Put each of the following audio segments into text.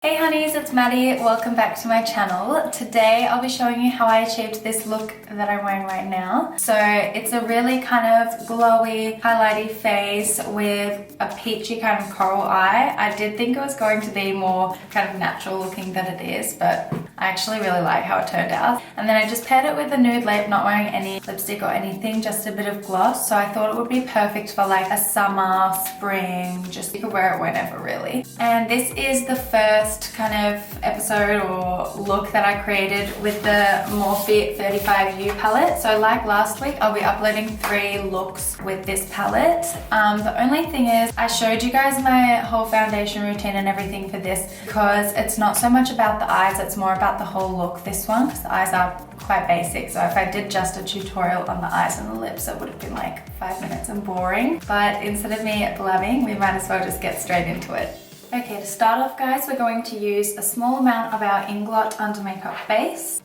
Hey honeys, it's Maddie. Welcome back to my channel. Today I'll be showing you how I achieved this look that I'm wearing right now. So it's a really kind of glowy, highlighty face with a peachy kind of coral eye. I did think it was going to be more kind of natural looking than it is, but I actually really like how it turned out. And then I just paired it with a nude lip, not wearing any lipstick or anything, just a bit of gloss. So I thought it would be perfect for like a summer, spring, just you could wear it whenever really. And this is the first kind of episode or look that I created with the Morphe 35U palette. So like last week, I'll be uploading 3 looks with this palette. The only thing is I showed you guys my whole foundation routine and everything for this because it's not so much about the eyes, it's more about the whole look, this one, because the eyes are quite basic. So if I did just a tutorial on the eyes and the lips, it would have been like 5 minutes and boring. But instead of me blabbing, we might as well just get straight into it. Okay, to start off guys, we're going to use a small amount of our Inglot under makeup base.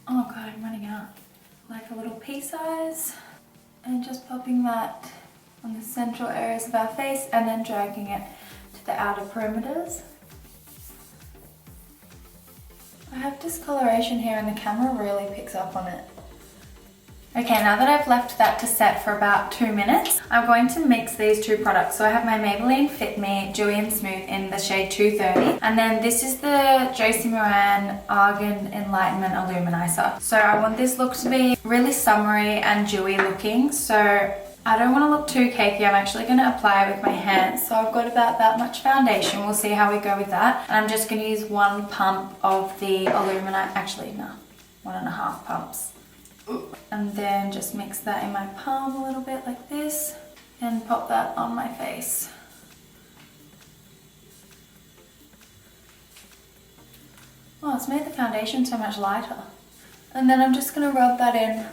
Oh god, I'm running out. Like a little pea size. And just popping that on the central areas of our face and then dragging it to the outer perimeters. I have discoloration here and the camera really picks up on it. Okay, now that I've left that to set for about 2 minutes, I'm going to mix these 2 products. So I have my Maybelline Fit Me Dewy and Smooth in the shade 230. And then this is the Josie Maran Argan Enlightenment Illuminiser. So I want this look to be really summery and dewy looking. So I don't want to look too cakey. I'm actually going to apply it with my hands. So I've got about that much foundation. We'll see how we go with that. And I'm just going to use 1 pump of the Illuminiser. Actually, no, 1.5 pumps. And then just mix that in my palm a little bit like this and pop that on my face. Oh, it's made the foundation so much lighter. And then I'm just going to rub that in.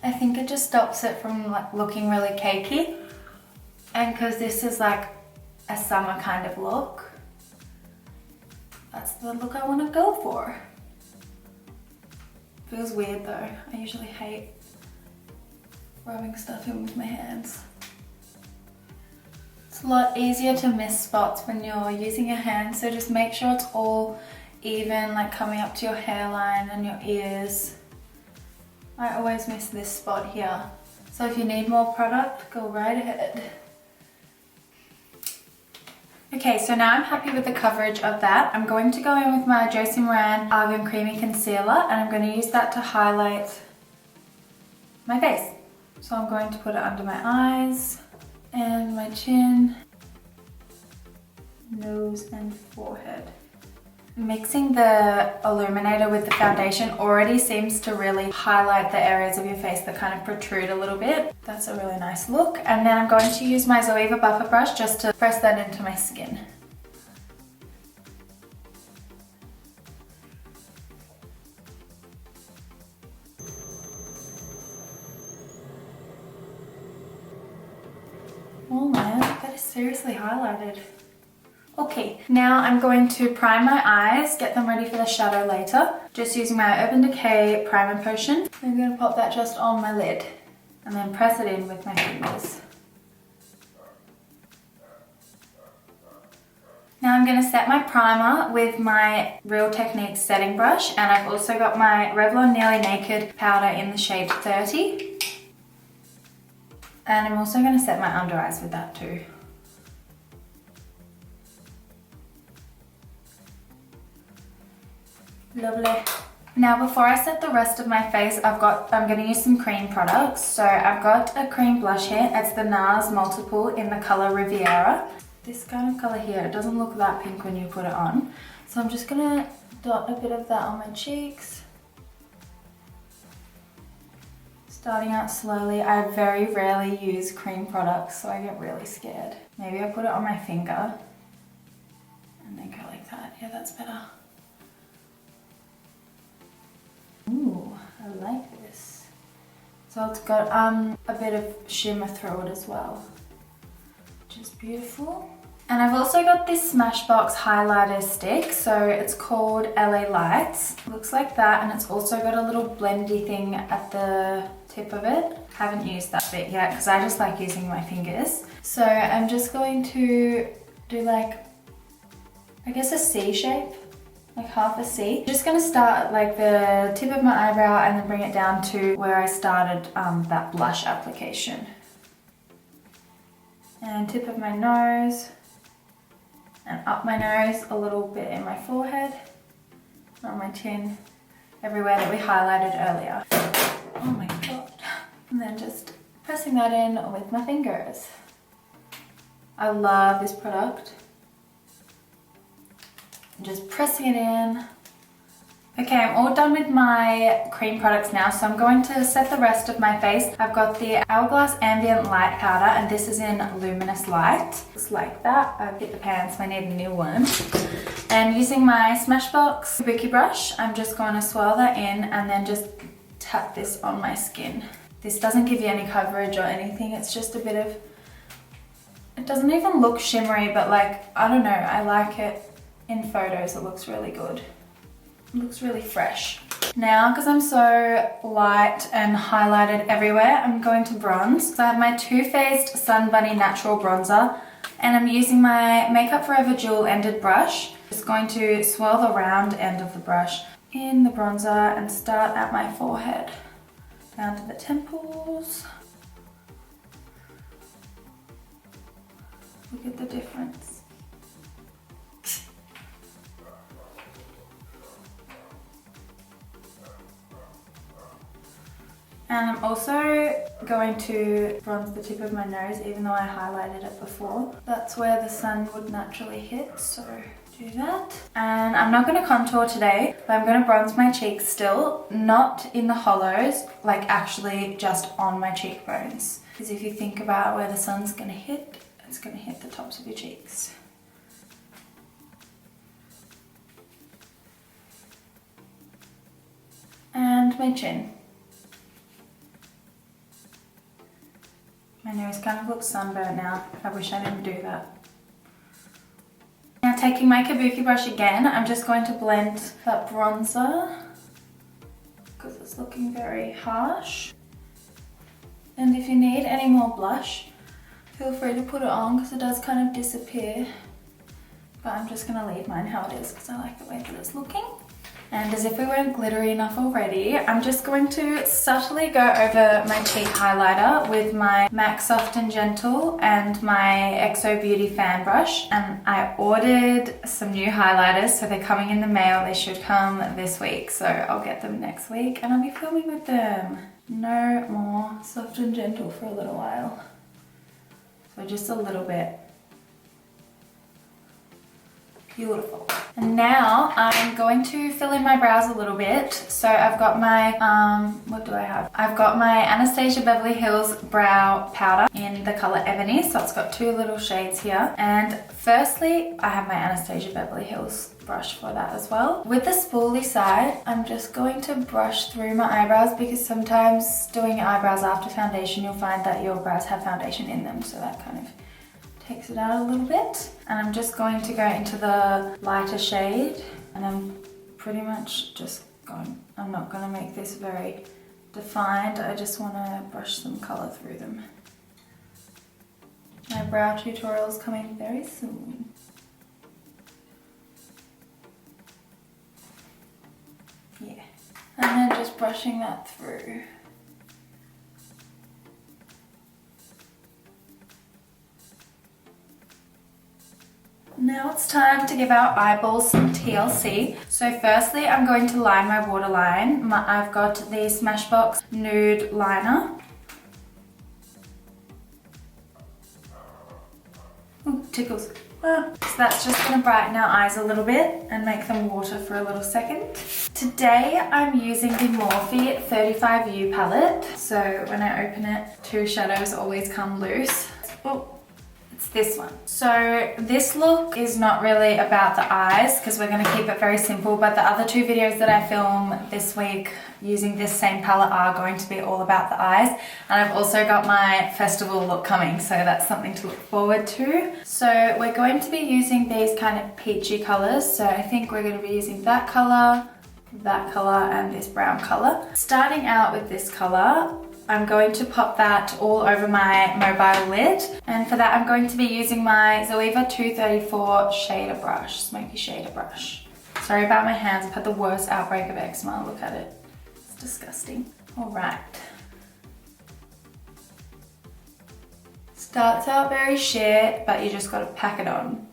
I think it just stops it from like looking really cakey. And because this is like a summer kind of look, that's the look I want to go for. Feels weird though. I usually hate rubbing stuff in with my hands. It's a lot easier to miss spots when you're using your hands, so just make sure it's all even, like coming up to your hairline and your ears. I always miss this spot here. So if you need more product, go right ahead. Okay, so now I'm happy with the coverage of that. I'm going to go in with my Josie Maran Argan Creamy Concealer and I'm going to use that to highlight my face. So I'm going to put it under my eyes and my chin, nose and forehead. Mixing the illuminator with the foundation already seems to really highlight the areas of your face that kind of protrude a little bit. That's a really nice look. And then I'm going to use my Zoeva buffer brush just to press that into my skin. Oh man, that is seriously highlighted. Okay, now I'm going to prime my eyes, get them ready for the shadow later. Just using my Urban Decay Primer Potion. I'm going to pop that just on my lid and then press it in with my fingers. Now I'm going to set my primer with my Real Techniques setting brush, and I've also got my Revlon Nearly Naked powder in the shade 30. And I'm also going to set my under eyes with that too. Lovely. Now before I set the rest of my face, I'm going to use some cream products. So I've got a cream blush here. It's the Nars Multiple in the colour Riveiera. This kind of colour here, it doesn't look that pink when you put it on. So I'm just going to dot a bit of that on my cheeks. Starting out slowly. I very rarely use cream products, so I get really scared. Maybe I put it on my finger and then go like that. Yeah, that's better. Ooh, I like this. So it's got a bit of shimmer through it as well, which is beautiful. And I've also got this Smashbox highlighter stick, so it's called LA Lights. It looks like that, and it's also got a little blendy thing at the tip of it. Haven't used that bit yet because I just like using my fingers. So I'm just going to do like I guess a C shape, like half a C. I'm just gonna start at like the tip of my eyebrow and then bring it down to where I started that blush application. And tip of my nose, and up my nose, a little bit in my forehead, on my chin, everywhere that we highlighted earlier. Oh my god. And then just pressing that in with my fingers. I love this product. Just pressing it in. Okay, I'm all done with my cream products now, so I'm going to set the rest of my face. I've got the Hourglass Ambient Light Powder, and this is in Luminous Light. Just like that. I've hit the pants, so I need a new one. And using my Smashbox kabuki brush, I'm just going to swirl that in and then just tap this on my skin. This doesn't give you any coverage or anything, it's just a bit of... It doesn't even look shimmery, but like, I don't know, I like it in photos. It looks really good. It looks really fresh. Now, because I'm so light and highlighted everywhere, I'm going to bronze. So I have my Too Faced Sun Bunny Natural Bronzer, and I'm using my Makeup Forever Dual Ended brush. Just going to swirl the round end of the brush in the bronzer and start at my forehead, down to the temples. Look at the difference. And I'm also going to bronze the tip of my nose, even though I highlighted it before. That's where the sun would naturally hit, so do that. And I'm not going to contour today, but I'm going to bronze my cheeks still, not in the hollows, like actually just on my cheekbones. Because if you think about where the sun's going to hit, it's going to hit the tops of your cheeks. And my chin. My nose kind of looks sunburnt now. I wish I didn't do that. Now taking my kabuki brush again, I'm just going to blend that bronzer because it's looking very harsh. And if you need any more blush, feel free to put it on because it does kind of disappear. But I'm just going to leave mine how it is because I like the way that it's looking. And as if we weren't glittery enough already, I'm just going to subtly go over my cheek highlighter with my MAC Soft and Gentle and my XO Beauty fan brush. And I ordered some new highlighters, so they're coming in the mail. They should come this week, so I'll get them next week and I'll be filming with them. No more Soft and Gentle for a little while. So just a little bit. Beautiful. And now I'm going to fill in my brows a little bit. So I've got my, what do I have? I've got my Anastasia Beverly Hills Brow Powder in the color Ebony. So it's got two little shades here. And firstly, I have my Anastasia Beverly Hills brush for that as well. With the spoolie side, I'm just going to brush through my eyebrows because sometimes doing your eyebrows after foundation, you'll find that your brows have foundation in them. So that kind of takes it out a little bit. And I'm just going to go into the lighter shade, and I'm pretty much just going, I'm not going to make this very defined, I just want to brush some colour through them. My brow tutorial is coming very soon. Yeah. And then just brushing that through. Now it's time to give our eyeballs some TLC. So firstly, I'm going to line my waterline. I've got the Smashbox Nude Liner. Ooh, tickles. So that's just going to brighten our eyes a little bit and make them water for a little second. Today I'm using the Morphe 35U palette. So when I open it, two shadows always come loose. Oh. This one. So this look is not really about the eyes because we're going to keep it very simple, but the other two videos that I film this week using this same palette are going to be all about the eyes. And I've also got my festival look coming, so that's something to look forward to. So we're going to be using these kind of peachy colors. So I think we're going to be using that color, and this brown color. Starting out with this color, I'm going to pop that all over my mobile lid. And for that, I'm going to be using my Zoeva 234 shader brush, smoky shader brush. Sorry about my hands, I've had the worst outbreak of eczema, look at it. It's disgusting. All right. Starts out very sheer, but you just gotta pack it on.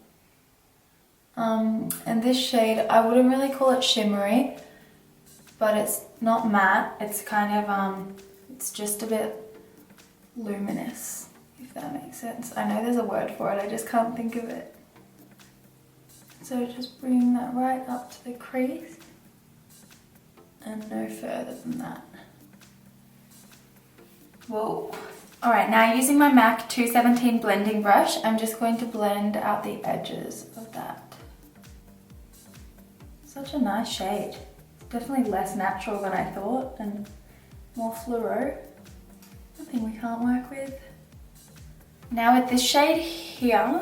And this shade, I wouldn't really call it shimmery, but it's not matte. It's kind of, it's just a bit luminous, if that makes sense. I know there's a word for it, I just can't think of it. So just bring that right up to the crease and no further than that. Whoa. All right, now using my MAC 217 blending brush, I'm just going to blend out the edges of that. Such a nice shade. It's definitely less natural than I thought and more fluoro. Nothing we can't work with. Now with this shade here,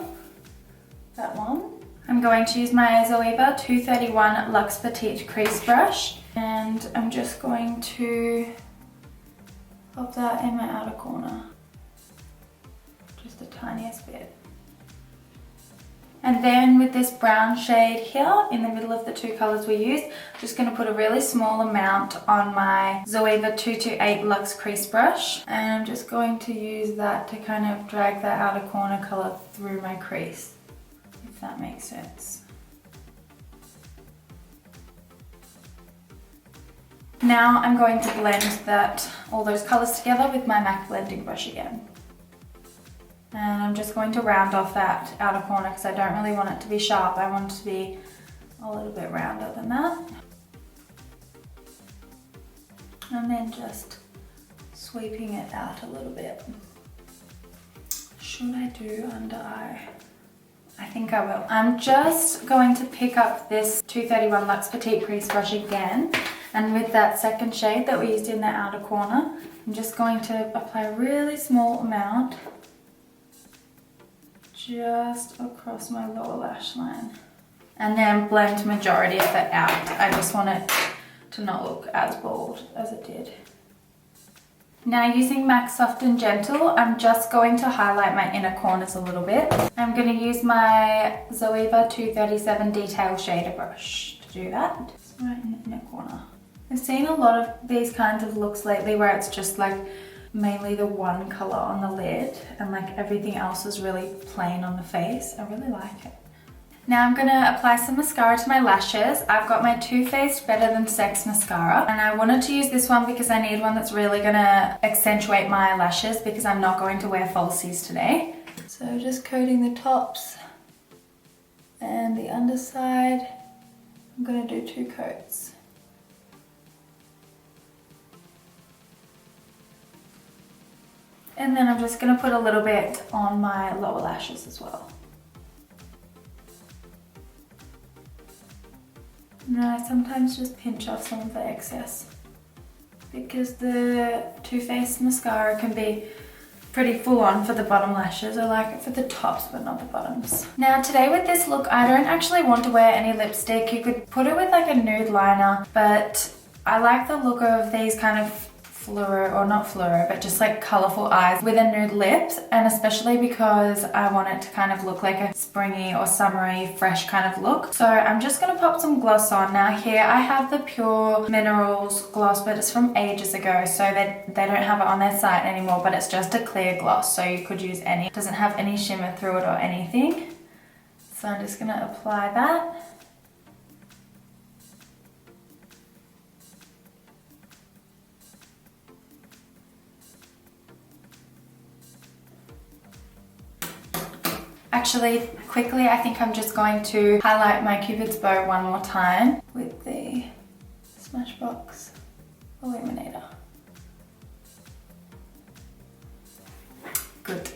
that one, I'm going to use my Zoeva 231 Luxe Petite Crease Brush, and I'm just going to pop that in my outer corner. Just the tiniest bit. And then with this brown shade here in the middle of the two colors we used, I'm just going to put a really small amount on my Zoeva 228 Luxe Crease Brush, and I'm just going to use that to kind of drag that outer corner color through my crease, if that makes sense. Now I'm going to blend all those colors together with my MAC blending brush again. And I'm just going to round off that outer corner because I don't really want it to be sharp. I want it to be a little bit rounder than that. And then just sweeping it out a little bit. Should I do under eye? I think I will. I'm just going to pick up this 231 Luxe Petite Crease Brush again. And with that second shade that we used in the outer corner, I'm just going to apply a really small amount just across my lower lash line. And then blend majority of it out. I just want it to not look as bold as it did. Now using MAC Soft and Gentle, I'm just going to highlight my inner corners a little bit. I'm going to use my Zoeva 237 Detail Shader Brush to do that. Just right in the inner corner. I've seen a lot of these kinds of looks lately where it's just like mainly the one color on the lid and like everything else is really plain on the face. I really like it. Now I'm gonna apply some mascara to my lashes. I've got my Too Faced Better Than Sex mascara, and I wanted to use this one because I need one that's really gonna accentuate my lashes because I'm not going to wear falsies today. So just coating the tops and the underside. I'm gonna do 2 coats. And then I'm just going to put a little bit on my lower lashes as well. And I sometimes just pinch off some of the excess because the Too Faced mascara can be pretty full on for the bottom lashes. I like it for the tops but not the bottoms. Now today with this look, I don't actually want to wear any lipstick. You could put it with like a nude liner, but I like the look of these kind of fluoro, or not fluoro, but just like colorful eyes with a nude lips, and especially because I want it to kind of look like a springy or summery fresh kind of look. So I'm just gonna pop some gloss on. Now here I have the Pure Minerals gloss, but it's from ages ago, so they don't have it on their site anymore, but it's just a clear gloss, so you could use any. It doesn't have any shimmer through it or anything. So I'm just gonna apply that. Actually, quickly, I think I'm just going to highlight my Cupid's bow one more time with the Smashbox Illuminator. Good.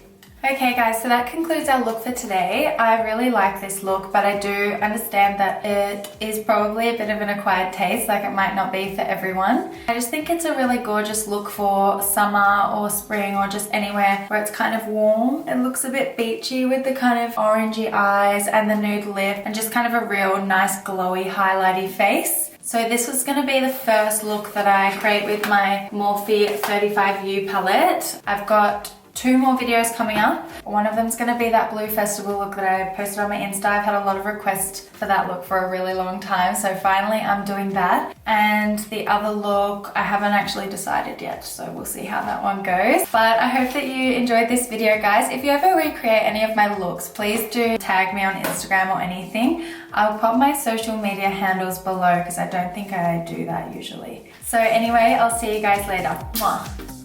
Okay guys, so that concludes our look for today. I really like this look, but I do understand that it is probably a bit of an acquired taste, like it might not be for everyone. I just think it's a really gorgeous look for summer or spring or just anywhere where it's kind of warm. It looks a bit beachy with the kind of orangey eyes and the nude lip and just kind of a real nice glowy highlighty face. So this was going to be the first look that I create with my Morphe 35U palette. I've got 2 more videos coming up. One of them is going to be that Blue Festival look that I posted on my Insta. I've had a lot of requests for that look for a really long time, so finally I'm doing that. And the other look, I haven't actually decided yet, so we'll see how that one goes. But I hope that you enjoyed this video, guys. If you ever recreate any of my looks, please do tag me on Instagram or anything. I'll pop my social media handles below because I don't think I do that usually. So anyway, I'll see you guys later. Mwah.